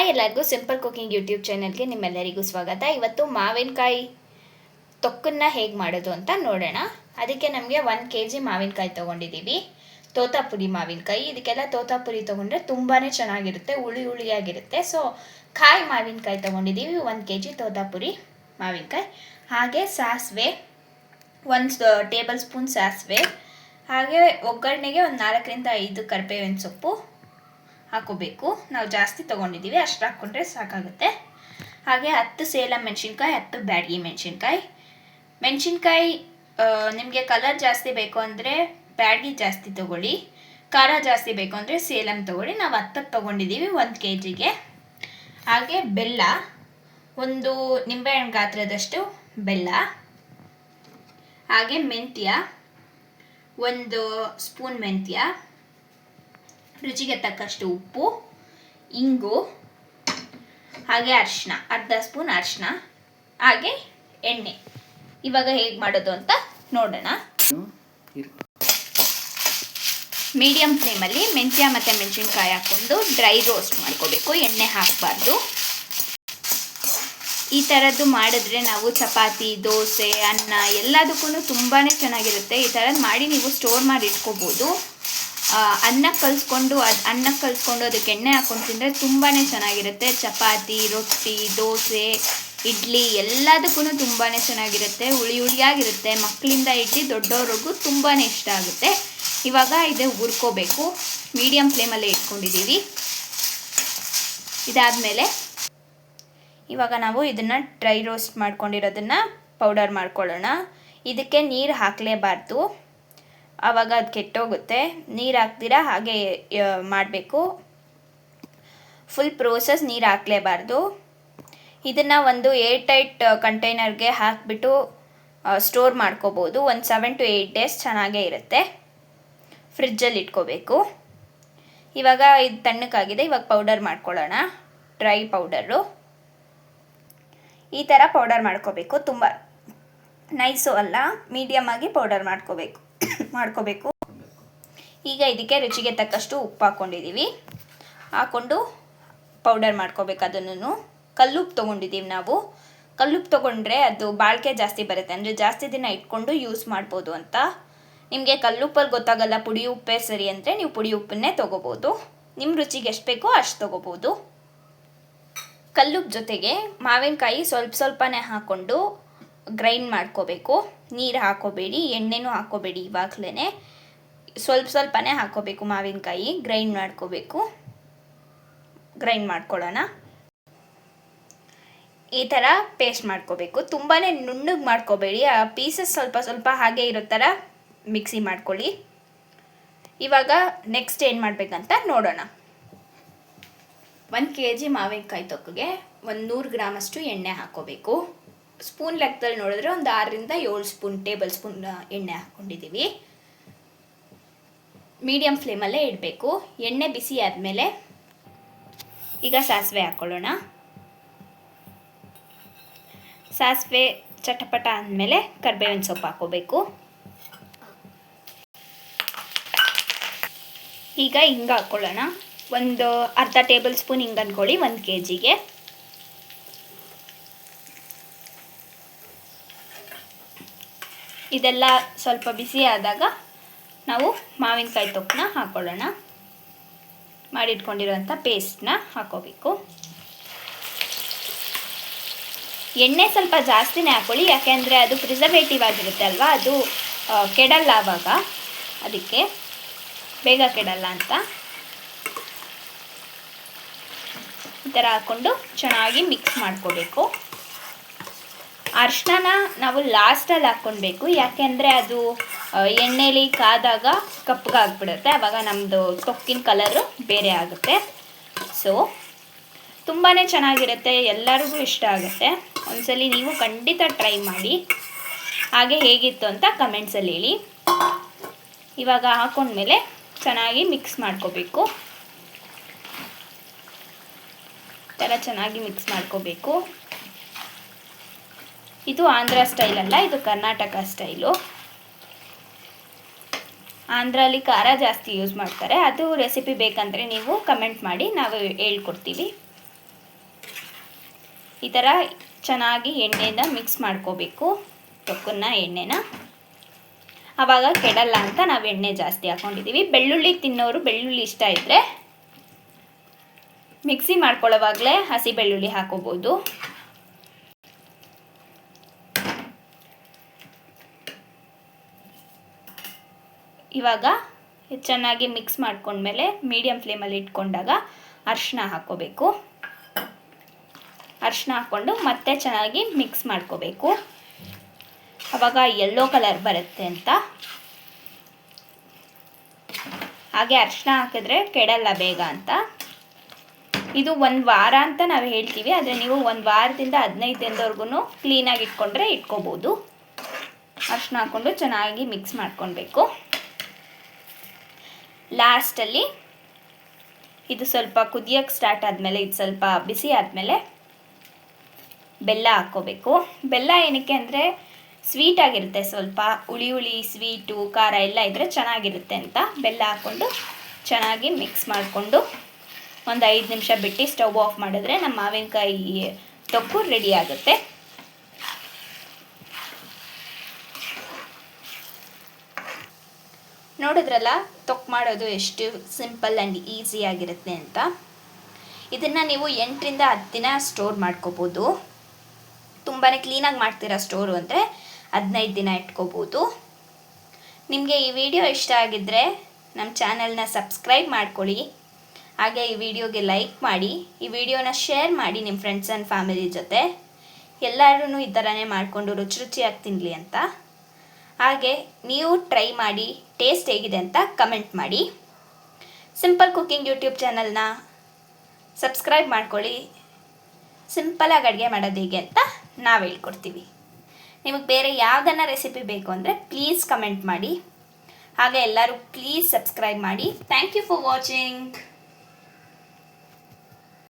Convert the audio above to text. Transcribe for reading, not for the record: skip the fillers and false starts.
ಎಲ್ಲರಿಗೂ simple cooking YouTube ಚಾನೆಲ್ಗೆ ನಿಮ್ಮೆಲ್ಲರಿಗೂ ಸ್ವಾಗತ. ಇವತ್ತು ಮಾವಿನಕಾಯಿ ತೊಕ್ಕನ್ನು ಹೇಗೆ ಮಾಡೋದು ಅಂತ ನೋಡೋಣ. ಅದಕ್ಕೆ ನಮಗೆ 1 kg ಮಾವಿನಕಾಯಿ ತೊಗೊಂಡಿದ್ದೀವಿ. ತೋತಾಪುರಿ ಮಾವಿನಕಾಯಿ. ಇದಕ್ಕೆಲ್ಲ ತೋತಾಪುರಿ ತೊಗೊಂಡ್ರೆ ತುಂಬಾ ಚೆನ್ನಾಗಿರುತ್ತೆ, ಹುಳಿ ಹುಳಿಯಾಗಿರುತ್ತೆ. ಸೊ ಕಾಯಿ ಮಾವಿನಕಾಯಿ ತೊಗೊಂಡಿದ್ದೀವಿ, 1 kg ತೋತಾಪುರಿ ಮಾವಿನಕಾಯಿ. ಹಾಗೆ ಸಾಸಿವೆ, 1 ಟೇಬಲ್ ಸ್ಪೂನ್ ಸಾಸಿವೆ. ಹಾಗೆ ಒಗ್ಗರಣೆಗೆ ಒಂದು 4 ರಿಂದ 5 ಕರಿಬೇವಿನ ಸೊಪ್ಪು ಹಾಕೋಬೇಕು. ನಾವು ಜಾಸ್ತಿ ತೊಗೊಂಡಿದ್ದೀವಿ, ಅಷ್ಟು ಹಾಕ್ಕೊಂಡ್ರೆ ಸಾಕಾಗುತ್ತೆ. ಹಾಗೆ 10 ಸೇಲಂ ಮೆಣಸಿನ್ಕಾಯಿ, 10 ಬ್ಯಾಡಗಿ ಮೆಣಸಿನ್ಕಾಯಿ. ಮೆಣಸಿನ್ಕಾಯಿ ನಿಮಗೆ ಕಲರ್ ಜಾಸ್ತಿ ಬೇಕು ಅಂದರೆ ಬ್ಯಾಡಗಿ ಜಾಸ್ತಿ ತೊಗೊಳ್ಳಿ, ಖಾರ ಜಾಸ್ತಿ ಬೇಕು ಅಂದರೆ ಸೇಲಂ ತೊಗೊಳ್ಳಿ. ನಾವು 10 ತೊಗೊಂಡಿದ್ದೀವಿ 1 kgಗೆ. ಹಾಗೆ ಬೆಲ್ಲ, 1 ನಿಂಬೆಹಣ್ಣು ಗಾತ್ರದಷ್ಟು ಬೆಲ್ಲ. ಹಾಗೆ ಮೆಂತ್ಯ, 1 ಸ್ಪೂನ್ ಮೆಂತ್ಯ. ರುಚಿಗೆ ತಕ್ಕಷ್ಟು ಉಪ್ಪು, ಇಂಗು, ಹಾಗೆ ಅರಿಶಿನ, ಅರ್ಧ ಸ್ಪೂನ್ ಅರಿಶಿನ, ಹಾಗೆ ಎಣ್ಣೆ. ಇವಾಗ ಹೇಗೆ ಮಾಡೋದು ಅಂತ ನೋಡೋಣ. ಮೀಡಿಯಂ ಫ್ಲೇಮಲ್ಲಿ ಮೆಂತ್ಯ ಮತ್ತು ಮೆಣಸಿನ್ಕಾಯಿ ಹಾಕ್ಕೊಂಡು ಡ್ರೈ ರೋಸ್ಟ್ ಮಾಡ್ಕೋಬೇಕು, ಎಣ್ಣೆ ಹಾಕಬಾರ್ದು. ಈ ಥರದ್ದು ಮಾಡಿದ್ರೆ ನಾವು ಚಪಾತಿ, ದೋಸೆ, ಅನ್ನ ಎಲ್ಲದಕ್ಕೂ ತುಂಬಾ ಚೆನ್ನಾಗಿರುತ್ತೆ. ಈ ಥರದ್ದು ಮಾಡಿ ನೀವು ಸ್ಟೋರ್ ಮಾಡಿ ಇಟ್ಕೋಬೋದು. ಅನ್ನಕ್ಕೆ ಕಲಿಸ್ಕೊಂಡು ಅದಕ್ಕೆ ಎಣ್ಣೆ ಹಾಕ್ಕೊಂಡು ತಿಂದರೆ ತುಂಬಾ ಚೆನ್ನಾಗಿರುತ್ತೆ. ಚಪಾತಿ, ರೊಟ್ಟಿ, ದೋಸೆ, ಇಡ್ಲಿ ಎಲ್ಲದಕ್ಕೂ ತುಂಬಾ ಚೆನ್ನಾಗಿರುತ್ತೆ, ಹುಳಿ ಹುಳಿಯಾಗಿರುತ್ತೆ. ಮಕ್ಕಳಿಂದ ಇಡ್ಲಿ ದೊಡ್ಡವ್ರಿಗೂ ತುಂಬಾ ಇಷ್ಟ ಆಗುತ್ತೆ. ಇವಾಗ ಇದು ಹುರ್ಕೋಬೇಕು, ಮೀಡಿಯಂ ಫ್ಲೇಮಲ್ಲೇ ಇಟ್ಕೊಂಡಿದ್ದೀವಿ. ಇದಾದಮೇಲೆ ಇವಾಗ ನಾವು ಇದನ್ನು ಡ್ರೈ ರೋಸ್ಟ್ ಮಾಡ್ಕೊಂಡಿರೋದನ್ನು ಪೌಡರ್ ಮಾಡ್ಕೊಳ್ಳೋಣ. ಇದಕ್ಕೆ ನೀರು ಹಾಕಲೇಬಾರ್ದು, ಆವಾಗ ಅದು ಕೆಟ್ಟೋಗುತ್ತೆ. ನೀರು ಹಾಕ್ದಿರ ಹಾಗೆ ಮಾಡಬೇಕು. ಫುಲ್ ಪ್ರೋಸೆಸ್ ನೀರು ಹಾಕಲೇಬಾರ್ದು. ಇದನ್ನು ಒಂದು ಏರ್ ಟೈಟ್ ಕಂಟೈನರ್ಗೆ ಹಾಕಿಬಿಟ್ಟು ಸ್ಟೋರ್ ಮಾಡ್ಕೋಬೋದು. ಒಂದು 7 to 8 days ಚೆನ್ನಾಗೇ ಇರುತ್ತೆ. ಫ್ರಿಜ್ಜಲ್ಲಿ ಇಟ್ಕೋಬೇಕು. ಇವಾಗ ಇದು ತಣ್ಣಕ್ಕಾಗಿದೆ. ಇವಾಗ ಪೌಡರ್ ಮಾಡ್ಕೊಳ್ಳೋಣ, ಡ್ರೈ ಪೌಡರು. ಈ ಥರ ಪೌಡರ್ ಮಾಡ್ಕೋಬೇಕು, ತುಂಬ ನೈಸು ಅಲ್ಲ, ಮೀಡಿಯಮ್ ಆಗಿ ಪೌಡರ್ ಮಾಡ್ಕೋಬೇಕು. ಈಗ ಇದಕ್ಕೆ ರುಚಿಗೆ ತಕ್ಕಷ್ಟು ಉಪ್ಪು ಹಾಕ್ಕೊಂಡಿದ್ದೀವಿ. ಹಾಕ್ಕೊಂಡು ಪೌಡರ್ ಮಾಡ್ಕೋಬೇಕು. ಅದನ್ನು ಕಲ್ಲುಪ್ಪು ತೊಗೊಂಡಿದ್ದೀವಿ ನಾವು. ಕಲ್ಲುಪ್ಪು ತೊಗೊಂಡ್ರೆ ಅದು ಬಾಳಿಕೆ ಜಾಸ್ತಿ ಬರುತ್ತೆ, ಅಂದರೆ ಜಾಸ್ತಿ ದಿನ ಇಟ್ಕೊಂಡು ಯೂಸ್ ಮಾಡ್ಬೋದು ಅಂತ. ನಿಮಗೆ ಕಲ್ಲುಪ್ಪಲ್ಲಿ ಗೊತ್ತಾಗಲ್ಲ, ಪುಡಿ ಉಪ್ಪೇ ಸರಿ ಅಂದರೆ ನೀವು ಪುಡಿ ಉಪ್ಪನ್ನೇ ತೊಗೋಬೋದು. ನಿಮ್ಮ ರುಚಿಗೆ ಎಷ್ಟು ಬೇಕೋ ಅಷ್ಟು ತೊಗೋಬೋದು. ಕಲ್ಲುಪ್ಪು ಜೊತೆಗೆ ಮಾವಿನಕಾಯಿ ಸ್ವಲ್ಪನೇ ಹಾಕ್ಕೊಂಡು ಗ್ರೈಂಡ್ ಮಾಡ್ಕೋಬೇಕು. ನೀರು ಹಾಕೋಬೇಡಿ, ಎಣ್ಣೆನೂ ಹಾಕೋಬೇಡಿ. ಇವಾಗಲೇ ಸ್ವಲ್ಪನೇ ಹಾಕೋಬೇಕು ಮಾವಿನಕಾಯಿ. ಗ್ರೈಂಡ್ ಮಾಡ್ಕೊಳ್ಳೋಣ. ಈ ಥರ ಪೇಸ್ಟ್ ಮಾಡ್ಕೋಬೇಕು. ತುಂಬಾ ನುಣ್ಣಗೆ ಮಾಡ್ಕೋಬೇಡಿ, ಆ ಪೀಸಸ್ ಸ್ವಲ್ಪ ಹಾಗೆ ಇರೋ ಥರ ಮಿಕ್ಸಿ ಮಾಡ್ಕೊಳ್ಳಿ. ಇವಾಗ ನೆಕ್ಸ್ಟ್ ಏನು ಮಾಡಬೇಕಂತ ನೋಡೋಣ. 1 kg ಮಾವಿನಕಾಯಿ ತೊಕ್ಕಿಗೆ 100 ಗ್ರಾಮಷ್ಟು ಎಣ್ಣೆ ಹಾಕೋಬೇಕು. ಸ್ಪೂನ್ ಲೆಕ್ಕದಲ್ಲಿ ನೋಡಿದ್ರೆ ಒಂದು 6 ರಿಂದ 7 ಟೇಬಲ್ ಸ್ಪೂನ್ ಎಣ್ಣೆ ಹಾಕ್ಕೊಂಡಿದ್ದೀವಿ. ಮೀಡಿಯಂ ಫ್ಲೇಮಲ್ಲೇ ಇಡಬೇಕು. ಎಣ್ಣೆ ಬಿಸಿ ಆದಮೇಲೆ ಈಗ ಸಾಸಿವೆ ಹಾಕ್ಕೊಳ್ಳೋಣ. ಸಾಸಿವೆ ಚಟಪಟ ಆದಮೇಲೆ ಕರಿಬೇವಿನ ಸೊಪ್ಪು ಹಾಕ್ಕೋಬೇಕು. ಈಗ ಹಿಂಗೆ ಹಾಕ್ಕೊಳ್ಳೋಣ. ಒಂದು ಅರ್ಧ ಟೇಬಲ್ ಸ್ಪೂನ್ ಹಿಂಗೆ ಅಂದ್ಕೊಳ್ಳಿ 1 kgಗೆ. ಇದೆಲ್ಲ ಸ್ವಲ್ಪ ಬಿಸಿ ಆದಾಗ ನಾವು ಮಾವಿನಕಾಯಿ ತೊಕ್ಕನ್ನ ಹಾಕ್ಕೊಳ್ಳೋಣ. ಮಾಡಿಟ್ಕೊಂಡಿರೋಂಥ ಪೇಸ್ಟನ್ನ ಹಾಕೋಬೇಕು. ಎಣ್ಣೆ ಸ್ವಲ್ಪ ಜಾಸ್ತಿನೇ ಹಾಕ್ಕೊಳ್ಳಿ, ಯಾಕೆಂದರೆ ಅದು ಪ್ರಿಸರ್ವೇಟಿವ್ ಆಗಿರುತ್ತೆ ಅಲ್ವಾ, ಅದು ಕೆಡಲ್ಲ ಆವಾಗ, ಅದಕ್ಕೆ ಬೇಗ ಕೆಡಲ್ಲ ಅಂತ. ಈ ಥರ ಹಾಕ್ಕೊಂಡು ಚೆನ್ನಾಗಿ ಮಿಕ್ಸ್ ಮಾಡ್ಕೋಬೇಕು. ಅರಿಶಿನ ನಾವು ಲಾಸ್ಟಲ್ಲಿ ಹಾಕ್ಕೊಳ್ಬೇಕು, ಯಾಕೆಂದರೆ ಅದು ಎಣ್ಣೆಲಿ ಕಾದಾಗ ಕಪ್ಪಗಾಗ್ಬಿಡುತ್ತೆ, ಆವಾಗ ನಮ್ಮದು ತೊಕ್ಕಿನ ಕಲರು ಬೇರೆ ಆಗುತ್ತೆ. ಸೊ ತುಂಬಾ ಚೆನ್ನಾಗಿರುತ್ತೆ, ಎಲ್ಲರಿಗೂ ಇಷ್ಟ ಆಗುತ್ತೆ. ಒಂದ್ಸಲಿ ನೀವು ಖಂಡಿತ ಟ್ರೈ ಮಾಡಿ. ಹಾಗೆ ಹೇಗಿತ್ತು ಅಂತ ಕಮೆಂಟ್ಸಲ್ಲಿ ಹೇಳಿ. ಇವಾಗ ಹಾಕ್ಕೊಂಡ್ಮೇಲೆ ಚೆನ್ನಾಗಿ ಮಿಕ್ಸ್ ಮಾಡ್ಕೋಬೇಕು. ಈ ಥರ ಚೆನ್ನಾಗಿ ಮಿಕ್ಸ್ ಮಾಡ್ಕೋಬೇಕು. ಇದು ಆಂಧ್ರ ಸ್ಟೈಲ್ ಅಲ್ಲ, ಇದು ಕರ್ನಾಟಕ ಸ್ಟೈಲು. ಆಂಧ್ರಲ್ಲಿ ಖಾರ ಜಾಸ್ತಿ ಯೂಸ್ ಮಾಡ್ತಾರೆ. ಅದು ರೆಸಿಪಿ ಬೇಕಂದರೆ ನೀವು ಕಮೆಂಟ್ ಮಾಡಿ, ನಾವು ಹೇಳ್ಕೊಡ್ತೀವಿ. ಈ ಥರ ಚೆನ್ನಾಗಿ ಎಣ್ಣೆನ ಮಿಕ್ಸ್ ಮಾಡ್ಕೋಬೇಕು, ತೊಕ್ಕನ್ನ ಎಣ್ಣೆನ. ಆವಾಗ ಕೆಡಲ್ಲ ಅಂತ ನಾವು ಎಣ್ಣೆ ಜಾಸ್ತಿ ಹಾಕ್ಕೊಂಡಿದ್ದೀವಿ. ಬೆಳ್ಳುಳ್ಳಿ ತಿನ್ನೋರು ಬೆಳ್ಳುಳ್ಳಿ ಇಷ್ಟ ಇದ್ದರೆ ಮಿಕ್ಸಿ ಮಾಡ್ಕೊಳ್ಳೋವಾಗಲೇ ಹಸಿ ಬೆಳ್ಳುಳ್ಳಿ ಹಾಕೋಬೋದು. ಇವಾಗ ಚೆನ್ನಾಗಿ ಮಿಕ್ಸ್ ಮಾಡ್ಕೊಂಡ್ಮೇಲೆ ಮೀಡಿಯಮ್ ಫ್ಲೇಮಲ್ಲಿ ಇಟ್ಕೊಂಡಾಗ ಅರಿಶಿನ ಹಾಕ್ಕೋಬೇಕು. ಅರಿಶಿನ ಹಾಕ್ಕೊಂಡು ಮತ್ತೆ ಚೆನ್ನಾಗಿ ಮಿಕ್ಸ್ ಮಾಡ್ಕೋಬೇಕು. ಆವಾಗ ಯೆಲ್ಲೋ ಕಲರ್ ಬರುತ್ತೆ ಅಂತ. ಹಾಗೆ ಅರಿಶಿನ ಹಾಕಿದ್ರೆ ಕೆಡಲ್ಲ ಬೇಗ ಅಂತ. ಇದು 1 ವಾರ ಅಂತ ನಾವು ಹೇಳ್ತೀವಿ, ಆದರೆ ನೀವು 1 ವಾರದಿಂದ 15 ದಿನದವರೆಗೂ ಕ್ಲೀನಾಗಿ ಇಟ್ಕೊಂಡ್ರೆ ಇಟ್ಕೋಬೋದು. ಅರಿಶಿನ ಹಾಕ್ಕೊಂಡು ಚೆನ್ನಾಗಿ ಮಿಕ್ಸ್ ಮಾಡ್ಕೊಳ್ಬೇಕು. ಲಾಸ್ಟಲ್ಲಿ ಇದು ಸ್ವಲ್ಪ ಕುದಿಯೋಕ್ಕೆ ಸ್ಟಾರ್ಟ್ ಆದಮೇಲೆ, ಇದು ಸ್ವಲ್ಪ ಬಿಸಿ ಆದಮೇಲೆ ಬೆಲ್ಲ ಹಾಕ್ಕೋಬೇಕು. ಬೆಲ್ಲ ಏನಕ್ಕೆ ಅಂದರೆ ಸ್ವೀಟಾಗಿರುತ್ತೆ, ಸ್ವಲ್ಪ ಹುಳಿ ಸ್ವೀಟು ಖಾರ ಎಲ್ಲ ಇದ್ದರೆ ಚೆನ್ನಾಗಿರುತ್ತೆ ಅಂತ ಬೆಲ್ಲ ಹಾಕ್ಕೊಂಡು ಚೆನ್ನಾಗಿ ಮಿಕ್ಸ್ ಮಾಡಿಕೊಂಡು ಒಂದು 5 ನಿಮಿಷ ಬಿಟ್ಟು ಸ್ಟವ್ ಆಫ್ ಮಾಡಿದ್ರೆ ನಮ್ಮ ಮಾವಿನಕಾಯಿ ತೊಕ್ಕು ರೆಡಿ ಆಗುತ್ತೆ. ನೋಡಿದ್ರಲ್ಲ ತೊಕ್ಕು ಮಾಡೋದು ಎಷ್ಟು ಸಿಂಪಲ್ ಆ್ಯಂಡ್ ಈಸಿಯಾಗಿರುತ್ತೆ ಅಂತ. ಇದನ್ನು ನೀವು 8ರಿಂದ 10 ದಿನ ಸ್ಟೋರ್ ಮಾಡ್ಕೋಬೋದು. ತುಂಬಾ ಕ್ಲೀನಾಗಿ ಮಾಡ್ತೀರಾ ಸ್ಟೋರು ಅಂದರೆ 15 ದಿನ ಇಟ್ಕೋಬೋದು. ನಿಮಗೆ ಈ ವಿಡಿಯೋ ಇಷ್ಟ ಆಗಿದ್ದರೆ ನಮ್ಮ ಚಾನಲ್ನ ಸಬ್ಸ್ಕ್ರೈಬ್ ಮಾಡ್ಕೊಳ್ಳಿ. ಹಾಗೆ ಈ ವಿಡಿಯೋಗೆ ಲೈಕ್ ಮಾಡಿ, ಈ ವಿಡಿಯೋನ ಶೇರ್ ಮಾಡಿ ನಿಮ್ಮ ಫ್ರೆಂಡ್ಸ್ ಆ್ಯಂಡ್ ಫ್ಯಾಮಿಲಿ ಜೊತೆ. ಎಲ್ಲರೂ ಈ ಥರನೇ ಮಾಡಿಕೊಂಡು ರುಚಿಯಾಗಿ ತಿನ್ನಲಿ ಅಂತ. ಹಾಗೆ ನೀವು ಟ್ರೈ ಮಾಡಿ ಟೇಸ್ಟ್ ಹೇಗಿದೆ ಅಂತ ಕಮೆಂಟ್ ಮಾಡಿ. ಸಿಂಪಲ್ ಕುಕ್ಕಿಂಗ್ ಯೂಟ್ಯೂಬ್ ಚಾನಲ್ನ ಸಬ್ಸ್ಕ್ರೈಬ್ ಮಾಡ್ಕೊಳ್ಳಿ. ಸಿಂಪಲಾಗಿ ಅಡುಗೆ ಮಾಡೋದು ಹೇಗೆ ಅಂತ ನಾವು ಹೇಳ್ಕೊಡ್ತೀವಿ. ನಿಮಗೆ ಬೇರೆ ಯಾವುದನ್ನ ರೆಸಿಪಿ ಬೇಕು ಅಂದರೆ ಪ್ಲೀಸ್ ಕಮೆಂಟ್ ಮಾಡಿ. ಹಾಗೆ ಎಲ್ಲರೂ ಪ್ಲೀಸ್ ಸಬ್ಸ್ಕ್ರೈಬ್ ಮಾಡಿ. Thank you for watching.